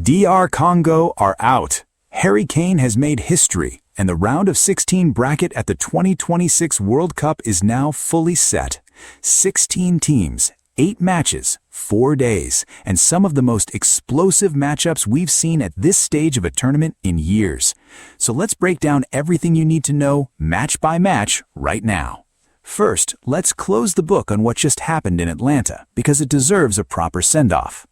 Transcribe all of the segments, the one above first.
DR Congo are out. Harry Kane has made history, and the round of 16 bracket at the 2026 World Cup is now fully set. 16 teams, 8 matches, 4 days, and some of the most explosive matchups we've seen at this stage of a tournament in years. So let's break down everything you need to know, match by match, right now. First, let's close the book on what just happened in Atlanta, because it deserves a proper send-off.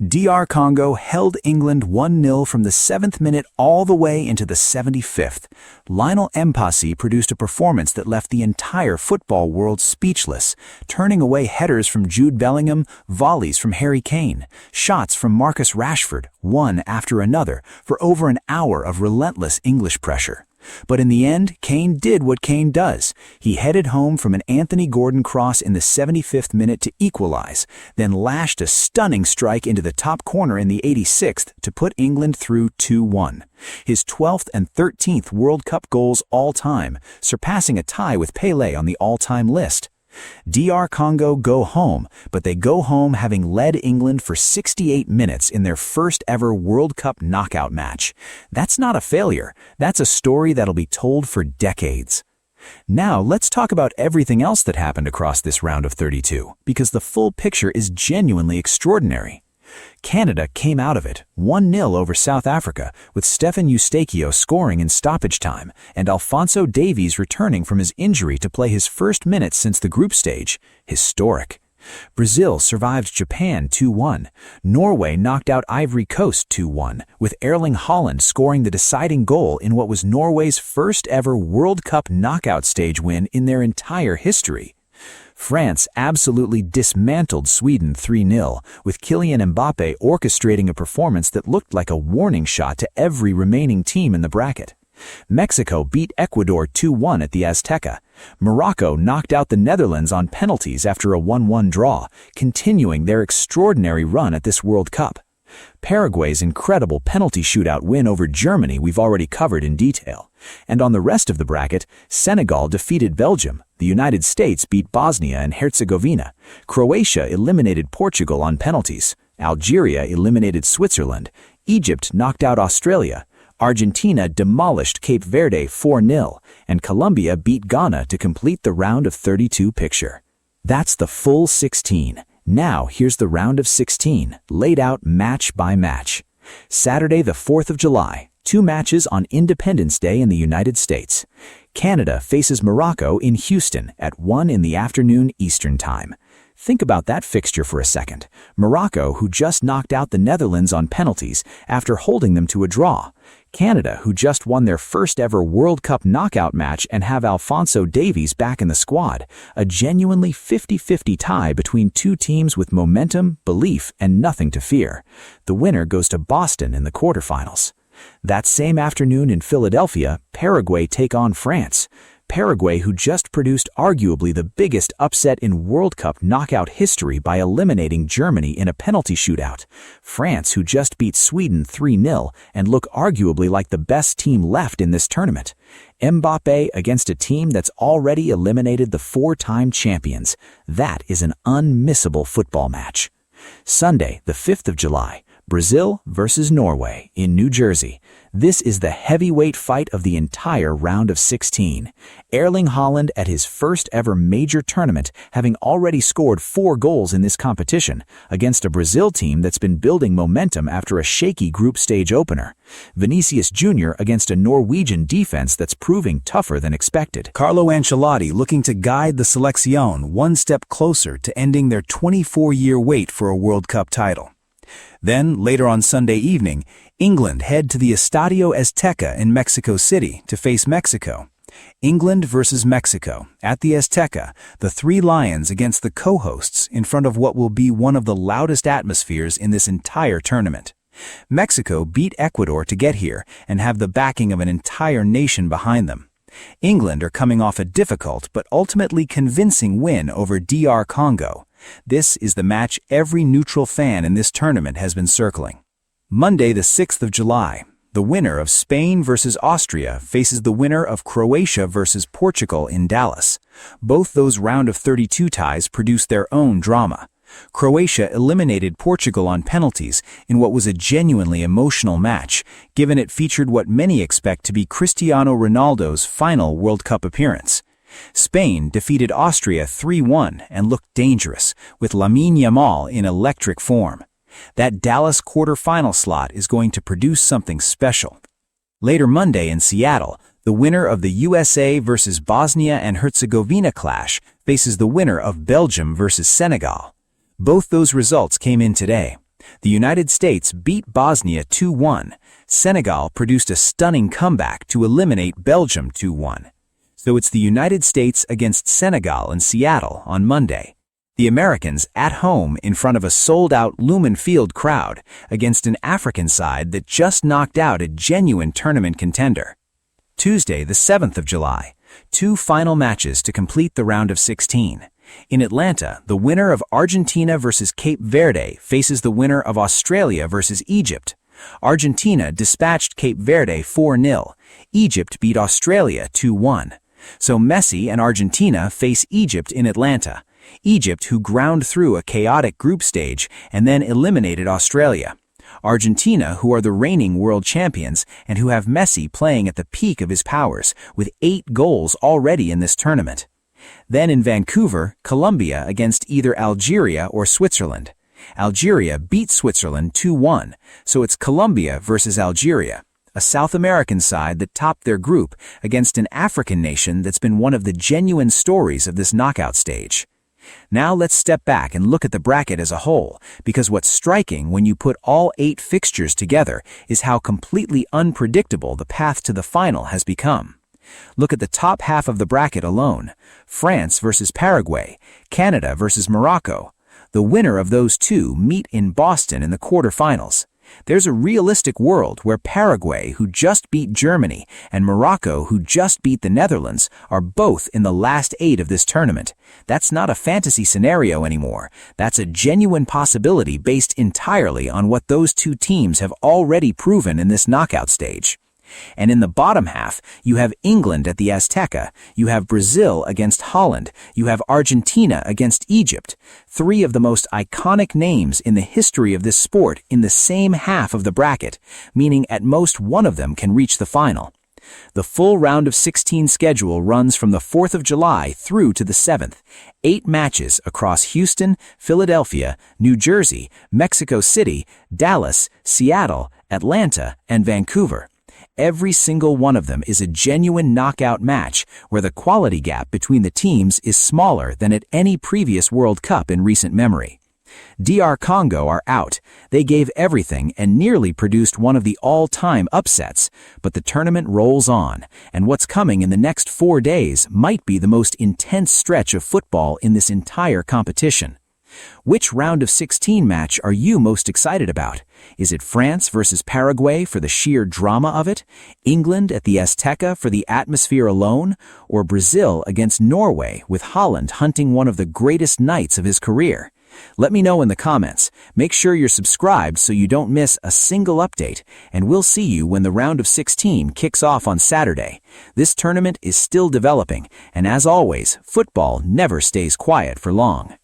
DR Congo held England 1-0 from the 7th minute all the way into the 75th. Lionel Messi produced a performance that left the entire football world speechless, turning away headers from Jude Bellingham, volleys from Harry Kane, shots from Marcus Rashford, one after another, for over an hour of relentless English pressure. But in the end, Kane did what Kane does. He headed home from an Anthony Gordon cross in the 75th minute to equalize, then lashed a stunning strike into the top corner in the 86th to put England through 2-1. His 12th and 13th World Cup goals all time, surpassing a tie with Pelé on the all-time list. DR Congo go home, but they go home having led England for 68 minutes in their first ever World Cup knockout match. That's not a failure. That's a story that'll be told for decades. Now let's talk about everything else that happened across this round of 32, because the full picture is genuinely extraordinary. Canada came out of it 1-0 over South Africa, with Stephen Eustáquio scoring in stoppage time and Alphonso Davies returning from his injury to play his first minutes since the group stage. Historic. Brazil survived Japan 2-1. Norway knocked out Ivory Coast 2-1, with Erling Haaland scoring the deciding goal in what was Norway's first ever World Cup knockout stage win in their entire history. France absolutely dismantled Sweden 3-0, with Kylian Mbappe orchestrating a performance that looked like a warning shot to every remaining team in the bracket. Mexico beat Ecuador 2-1 at the Azteca. Morocco knocked out the Netherlands on penalties after a 1-1 draw, continuing their extraordinary run at this World Cup. Paraguay's incredible penalty shootout win over Germany we've already covered in detail. And on the rest of the bracket, Senegal defeated Belgium, the United States beat Bosnia and Herzegovina, Croatia eliminated Portugal on penalties, Algeria eliminated Switzerland, Egypt knocked out Australia, Argentina demolished Cape Verde 4-0, and Colombia beat Ghana to complete the round of 32 picture. That's the full 16. Now here's the round of 16, laid out match by match. Saturday the 4th of July, 2 matches on Independence Day in the United States. Canada faces Morocco in Houston at 1 in the afternoon Eastern Time. Think about that fixture for a second. Morocco, who just knocked out the Netherlands on penalties after holding them to a draw. Canada, who just won their first ever World Cup knockout match and have Alphonso Davies back in the squad. A genuinely 50-50 tie between two teams with momentum, belief, and nothing to fear. The winner goes to Boston in the quarterfinals. That same afternoon in Philadelphia, Paraguay take on France. Paraguay, who just produced arguably the biggest upset in World Cup knockout history by eliminating Germany in a penalty shootout. France, who just beat Sweden 3-0 and look arguably like the best team left in this tournament. Mbappe against a team that's already eliminated the 4-time champions. That is an unmissable football match. Sunday, the 5th of July, Brazil versus Norway in New Jersey. This is the heavyweight fight of the entire round of 16. Erling Haaland at his first ever major tournament, having already scored 4 goals in this competition against a Brazil team that's been building momentum after a shaky group stage opener. Vinicius Jr. against a Norwegian defense that's proving tougher than expected. Carlo Ancelotti looking to guide the Selección one step closer to ending their 24-year wait for a World Cup title. Then, later on Sunday evening, England head to the Estadio Azteca in Mexico City to face Mexico. England versus Mexico at the Azteca, the 3 Lions against the co-hosts in front of what will be one of the loudest atmospheres in this entire tournament. Mexico beat Ecuador to get here and have the backing of an entire nation behind them. England are coming off a difficult but ultimately convincing win over DR Congo. This is the match every neutral fan in this tournament has been circling. Monday, the 6th of July, the winner of Spain versus Austria faces the winner of Croatia versus Portugal in Dallas. Both those round of 32 ties produce their own drama. Croatia eliminated Portugal on penalties in what was a genuinely emotional match, given it featured what many expect to be Cristiano Ronaldo's final World Cup appearance. Spain defeated Austria 3-1 and looked dangerous, with Lamine Yamal in electric form. That Dallas quarterfinal slot is going to produce something special. Later Monday in Seattle, the winner of the USA versus Bosnia and Herzegovina clash faces the winner of Belgium versus Senegal. Both those results came in today. The United States beat Bosnia 2-1. Senegal produced a stunning comeback to eliminate Belgium 2-1. So it's the United States against Senegal in Seattle on Monday. The Americans at home in front of a sold-out Lumen Field crowd against an African side that just knocked out a genuine tournament contender. Tuesday, the 7th of July, 2 final matches to complete the round of 16. In Atlanta, the winner of Argentina versus Cape Verde faces the winner of Australia versus Egypt. Argentina dispatched Cape Verde 4-0. Egypt beat Australia 2-1. So Messi and Argentina face Egypt in Atlanta. Egypt, who ground through a chaotic group stage and then eliminated Australia. Argentina, who are the reigning world champions and who have Messi playing at the peak of his powers, with 8 goals already in this tournament. Then in Vancouver, Colombia against either Algeria or Switzerland. Algeria beat Switzerland 2-1, so it's Colombia versus Algeria, a South American side that topped their group against an African nation that's been one of the genuine stories of this knockout stage. Now let's step back and look at the bracket as a whole, because what's striking when you put all 8 fixtures together is how completely unpredictable the path to the final has become. Look at the top half of the bracket alone. France versus Paraguay, Canada versus Morocco. The winner of those two meet in Boston in the quarterfinals. There's a realistic world where Paraguay, who just beat Germany, and Morocco, who just beat the Netherlands, are both in the last 8 of this tournament. That's not a fantasy scenario anymore. That's a genuine possibility based entirely on what those two teams have already proven in this knockout stage. And in the bottom half, you have England at the Azteca, you have Brazil against Holland, you have Argentina against Egypt, 3 of the most iconic names in the history of this sport in the same half of the bracket, meaning at most one of them can reach the final. The full round of 16 schedule runs from the 4th of July through to the 7th, 8 matches across Houston, Philadelphia, New Jersey, Mexico City, Dallas, Seattle, Atlanta, and Vancouver. Every single one of them is a genuine knockout match where the quality gap between the teams is smaller than at any previous World Cup in recent memory. DR Congo are out. They gave everything and nearly produced one of the all-time upsets, but the tournament rolls on, and what's coming in the next 4 days might be the most intense stretch of football in this entire competition. Which round of 16 match are you most excited about? Is it France versus Paraguay for the sheer drama of it? England at the Azteca for the atmosphere alone? Or Brazil against Norway with Holland hunting one of the greatest nights of his career? Let me know in the comments. Make sure you're subscribed so you don't miss a single update, and we'll see you when the round of 16 kicks off on Saturday. This tournament is still developing, and as always, football never stays quiet for long.